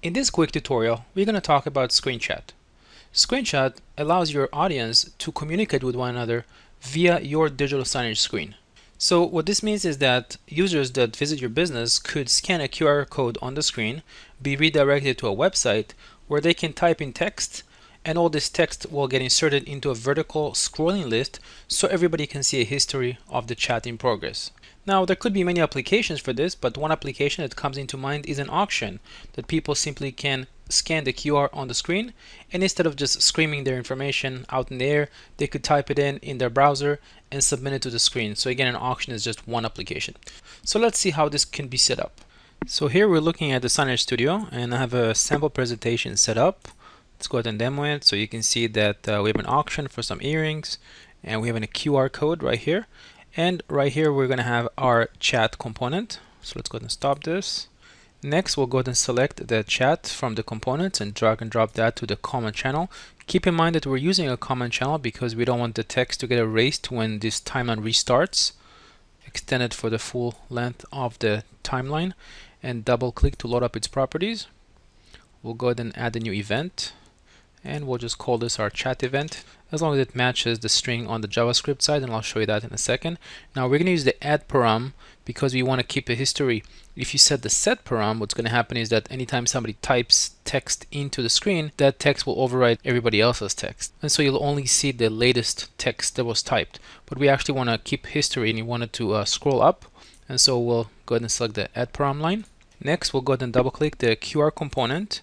In this quick tutorial, we're going to talk about screen chat. Screen chat allows your audience to communicate with one another via your digital signage screen. So what this means is that users that visit your business could scan a QR code on the screen, be redirected to a website where they can type in text, and all this text will get inserted into a vertical scrolling list so everybody can see a history of the chat in progress. Now, there could be many applications for this, but one application that comes into mind is an auction that people simply can scan the QR on the screen, and instead of just screaming their information out in the air, they could type it in their browser and submit it to the screen. So again, an auction is just one application. So let's see how this can be set up. So here we're looking at the Signage Studio, and I have a sample presentation set up. Let's go ahead and demo it. So you can see that we have an auction for some earrings, and we have a QR code right here. And right here we're going to have our chat component. So let's go ahead and stop this. Next, we'll go ahead and select the chat from the components and drag and drop that to the comment channel. Keep in mind that we're using a comment channel because we don't want the text to get erased when this timeline restarts. Extend it for the full length of the timeline and double click to load up its properties. We'll go ahead and add a new event, and we'll just call this our chat event, as long as it matches the string on the JavaScript side, and I'll show you that in a second. Now we're going to use the add param because we want to keep a history. If you set the set param, what's going to happen is that anytime somebody types text into the screen, that text will override everybody else's text, and so you'll only see the latest text that was typed. But we actually want to keep history, and you want it to scroll up, and so we'll go ahead and select the add param line. Next, we'll go ahead and double click the QR component,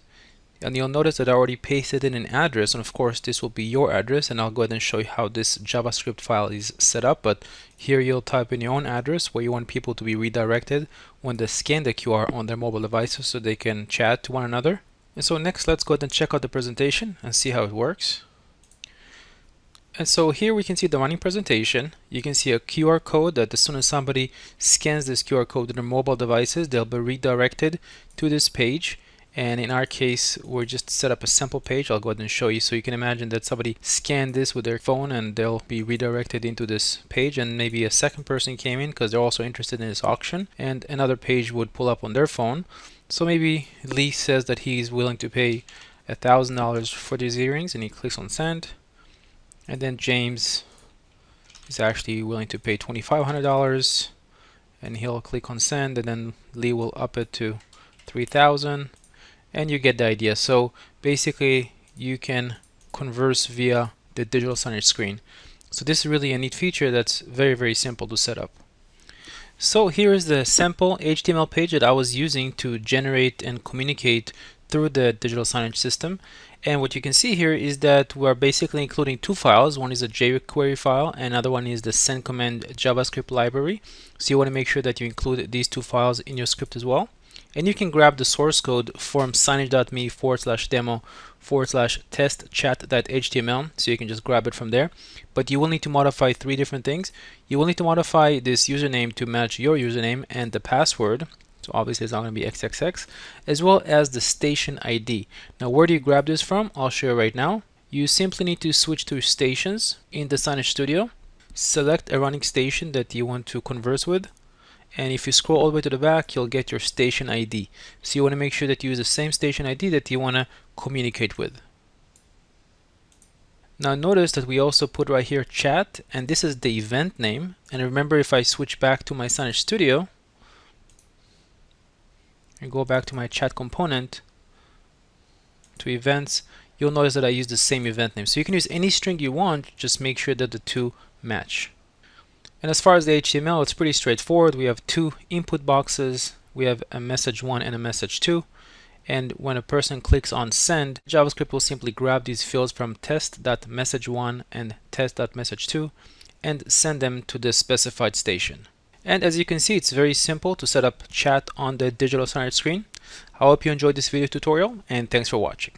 and you'll notice that I already pasted in an address, and of course this will be your address, and I'll go ahead and show you how this JavaScript file is set up. But here you'll type in your own address where you want people to be redirected when they scan the QR on their mobile devices so they can chat to one another. And so next, let's go ahead and check out the presentation and see how it works. And so here we can see the running presentation. You can see a QR code that as soon as somebody scans this QR code to their mobile devices, they'll be redirected to this page. And in our case, we're just set up a sample page. I'll go ahead and show you. So you can imagine that somebody scanned this with their phone and they'll be redirected into this page, and maybe a second person came in because they're also interested in this auction, and another page would pull up on their phone. So maybe Lee says that he's willing to pay $1,000 for these earrings, and he clicks on send. And then James is actually willing to pay $2,500, and he'll click on send, and then Lee will up it to $3,000. And you get the idea. So basically you can converse via the digital signage screen. So this is really a neat feature that's very simple to set up. So here is the sample HTML page that I was using to generate and communicate through the digital signage system. And what you can see here is that we're basically including two files. One is a jQuery file, and another one is the send command JavaScript library. So you want to make sure that you include these two files in your script as well. And you can grab the source code from signage.me/demo/test-chat.html, so you can just grab it from there. But you will need to modify three different things. You will need to modify this username to match your username and the password. So obviously it's not going to be XXX, as well as the station ID. Now where do you grab this from? I'll show you right now. You simply need to switch to stations in the Signage Studio. Select a running station that you want to converse with. And if you scroll all the way to the back, you'll get your station ID. So you want to make sure that you use the same station ID that you want to communicate with. Now notice that we also put right here chat, and this is the event name. And remember, if I switch back to my Signage Studio and go back to my chat component to events, you'll notice that I use the same event name. So you can use any string you want, just make sure that the two match. And as far as the HTML, it's pretty straightforward. We have two input boxes. We have a message 1 and a message 2. And when a person clicks on send, JavaScript will simply grab these fields from test.message1 and test.message2 and send them to the specified station. And as you can see, it's very simple to set up chat on the digital signage screen. I hope you enjoyed this video tutorial, and thanks for watching.